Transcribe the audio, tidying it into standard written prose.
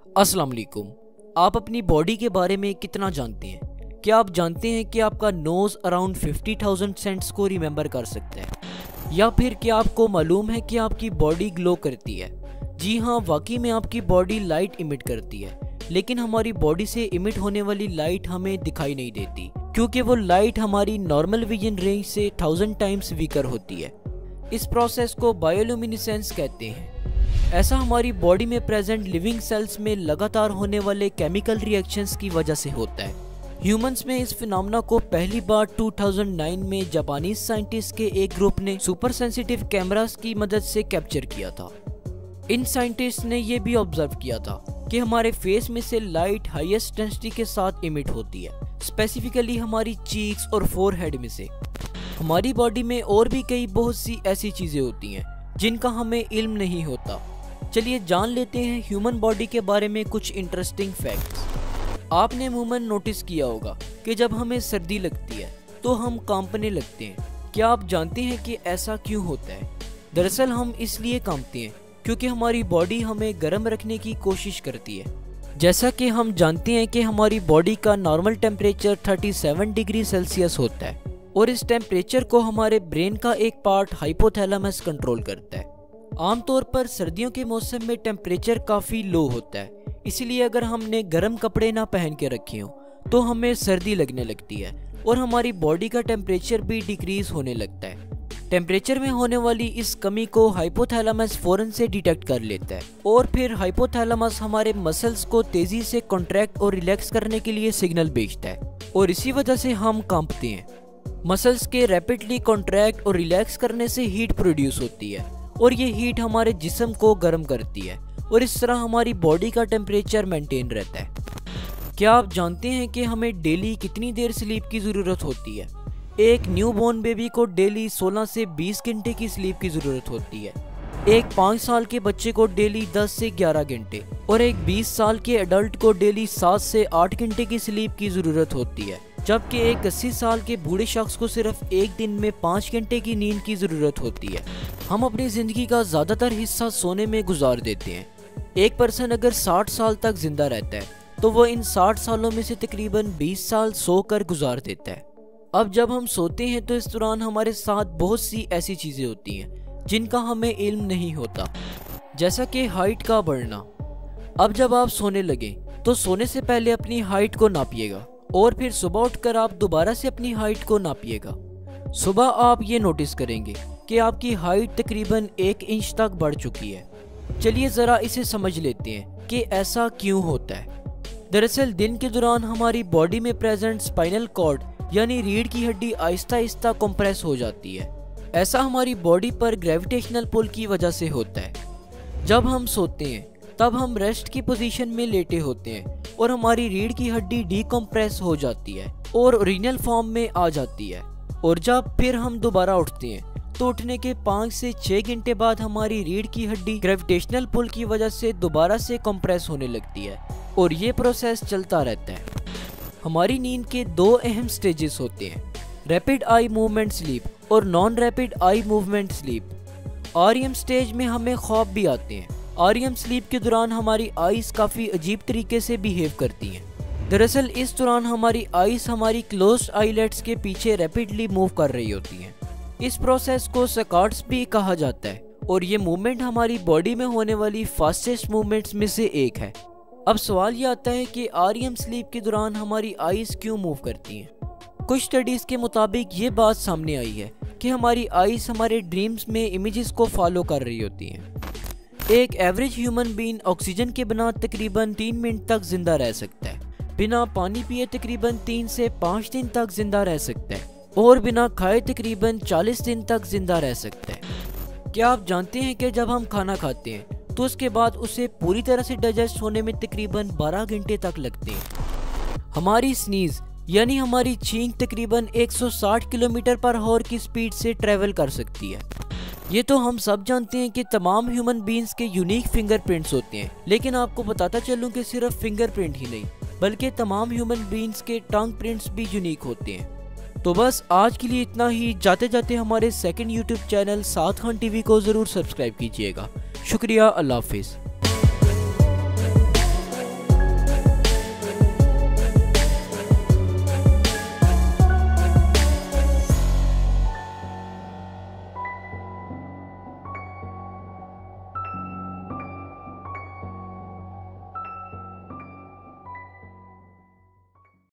अस्सलाम वालेकुम। आप अपनी बॉडी के बारे में कितना जानते हैं? क्या आप जानते हैं कि आपका नोज़ अराउंड 50,000 सेंट्स को रिमेंबर कर सकता है? या फिर क्या आपको मालूम है कि आपकी बॉडी ग्लो करती है? जी हाँ, वाकई में आपकी बॉडी लाइट इमिट करती है, लेकिन हमारी बॉडी से इमिट होने वाली लाइट हमें दिखाई नहीं देती क्योंकि वो लाइट हमारी नॉर्मल विजन रेंज से 1000 टाइम्स वीकर होती है। इस प्रोसेस को बायोल्यूमिनेसेंस कहते हैं। ऐसा हमारी बॉडी में प्रेजेंट लिविंग सेल्स में लगातार होने वाले केमिकल रिएक्शंस की वजह से होता है। ह्यूमंस में इस फिनोमेना को पहली बार 2009 में जापानीज साइंटिस्ट के एक ग्रुप ने सुपर सेंसिटिव कैमरास की मदद से कैप्चर किया था। इन साइंटिस्ट ने यह भी ऑब्जर्व किया था कि हमारे फेस में से लाइट हाईएस्ट इंटेंसिटी के साथ इमिट होती है, स्पेसिफिकली हमारी चीक्स और फोरहेड में से। हमारी बॉडी में और भी कई बहुत सी ऐसी चीजें होती हैं जिनका हमें इल्म नहीं होता। चलिए जान लेते हैं ह्यूमन बॉडी के बारे में कुछ इंटरेस्टिंग फैक्ट्स। आपने अमूमन नोटिस किया होगा कि जब हमें सर्दी लगती है तो हम कांपने लगते हैं। क्या आप जानते हैं कि ऐसा क्यों होता है? दरअसल हम इसलिए कांपते हैं क्योंकि हमारी बॉडी हमें गर्म रखने की कोशिश करती है। जैसा कि हम जानते हैं कि हमारी बॉडी का नॉर्मल टेम्परेचर 37 डिग्री सेल्सियस होता है और इस टेम्परेचर को हमारे ब्रेन का एक पार्ट हाइपोथैलेमस कंट्रोल करता है। आमतौर पर सर्दियों के मौसम में टेम्परेचर काफ़ी लो होता है, इसलिए अगर हमने गर्म कपड़े ना पहन के रखे हों तो हमें सर्दी लगने लगती है और हमारी बॉडी का टेम्परेचर भी डिक्रीज होने लगता है। टेम्परेचर में होने वाली इस कमी को हाइपोथैलेमस फौरन से डिटेक्ट कर लेता है और फिर हाइपोथैलेमस हमारे मसल्स को तेज़ी से कॉन्ट्रैक्ट और रिलैक्स करने के लिए सिग्नल भेजता है और इसी वजह से हम कांपते हैं। मसल्स के रैपिडली कॉन्ट्रैक्ट और रिलैक्स करने से हीट प्रोड्यूस होती है और ये हीट हमारे जिस्म को गर्म करती है और इस तरह हमारी बॉडी का टेम्परेचर मेंटेन रहता है। क्या आप जानते हैं कि हमें डेली कितनी देर स्लीप की ज़रूरत होती है? एक न्यूबॉर्न बेबी को डेली 16 से 20 घंटे की स्लीप की ज़रूरत होती है। एक 5 साल के बच्चे को डेली 10 से 11 घंटे और एक 20 साल के एडल्ट को डेली 7 से 8 घंटे की स्लीप की ज़रूरत होती है, जबकि एक 80 साल के बूढ़े शख्स को सिर्फ एक दिन में 5 घंटे की नींद की ज़रूरत होती है। हम अपनी ज़िंदगी का ज़्यादातर हिस्सा सोने में गुजार देते हैं। एक पर्सन अगर 60 साल तक जिंदा रहता है तो वो इन 60 सालों में से तकरीबन 20 साल सोकर गुजार देता है। अब जब हम सोते हैं तो इस दौरान हमारे साथ बहुत सी ऐसी चीज़ें होती हैं जिनका हमें इल्म नहीं होता, जैसा कि हाइट का बढ़ना। अब जब आप सोने लगें तो सोने से पहले अपनी हाइट को नापिएगा और फिर सुबह उठकर आप दोबारा से अपनी हाइट को नापिएगा। सुबह आप ये नोटिस करेंगे कि आपकी हाइट तकरीबन 1 इंच तक बढ़ चुकी है। चलिए ज़रा इसे समझ लेते हैं कि ऐसा क्यों होता है। दरअसल दिन के दौरान हमारी बॉडी में प्रेजेंट स्पाइनल कॉर्ड यानी रीढ़ की हड्डी आहिस्ता आहिस्ता कंप्रेस हो जाती है। ऐसा हमारी बॉडी पर ग्रेविटेशनल पुल की वजह से होता है। जब हम सोते हैं तब हम रेस्ट की पोजीशन में लेटे होते हैं और हमारी रीढ़ की हड्डी डीकम्प्रेस हो जाती है और ओरिजिनल फॉर्म में आ जाती है और जब फिर हम दोबारा उठते हैं तो उठने के 5 से 6 घंटे बाद हमारी रीढ़ की हड्डी ग्रेविटेशनल पुल की वजह से दोबारा से कंप्रेस होने लगती है और ये प्रोसेस चलता रहता है। हमारी नींद के 2 अहम स्टेजेस होते हैं, रैपिड आई मूवमेंट स्लीप और non rapid eye movement sleep. REM stage में हमें ख्वाब भी आते हैं। आरईएम स्लीप के दौरान हमारी आईज काफ़ी अजीब तरीके से बिहेव करती हैं। दरअसल इस दौरान हमारी आईज हमारी क्लोज्ड आईलेट्स के पीछे रैपिडली मूव कर रही होती हैं। इस प्रोसेस को सकार्ड्स भी कहा जाता है और ये मूवमेंट हमारी बॉडी में होने वाली फास्टेस्ट मूवमेंट्स में से एक है। अब सवाल ये आता है कि आरईएम स्लीप के दौरान हमारी आईज क्यों मूव करती हैं? कुछ स्टडीज़ के मुताबिक ये बात सामने आई है कि हमारी आईज हमारे ड्रीम्स में इमेजेस को फॉलो कर रही होती हैं। एक एवरेज ह्यूमन बीइंग ऑक्सीजन के बिना तकरीबन 3 मिनट तक जिंदा रह सकता है, बिना पानी पिए तकरीबन 3 से 5 दिन तक जिंदा रह सकता है और बिना खाए तकरीबन 40 दिन तक जिंदा रह सकता है। क्या आप जानते हैं कि जब हम खाना खाते हैं तो उसके बाद उसे पूरी तरह से डाइजेस्ट होने में तकरीबन 12 घंटे तक लगते हैं। हमारी स्नीज यानी हमारी छींक तकरीबन 160 किलोमीटर पर आवर की स्पीड से ट्रेवल कर सकती है। ये तो हम सब जानते हैं कि तमाम ह्यूमन बीइंग्स के यूनिक फिंगरप्रिंट्स होते हैं, लेकिन आपको बताता चलूं कि सिर्फ फिंगरप्रिंट ही नहीं बल्कि तमाम ह्यूमन बीइंग्स के टंग प्रिंट्स भी यूनिक होते हैं। तो बस आज के लिए इतना ही। जाते जाते हमारे सेकंड यूट्यूब चैनल साद खान टीवी को ज़रूर सब्सक्राइब कीजिएगा। शुक्रिया, अल्लाह हाफिज़।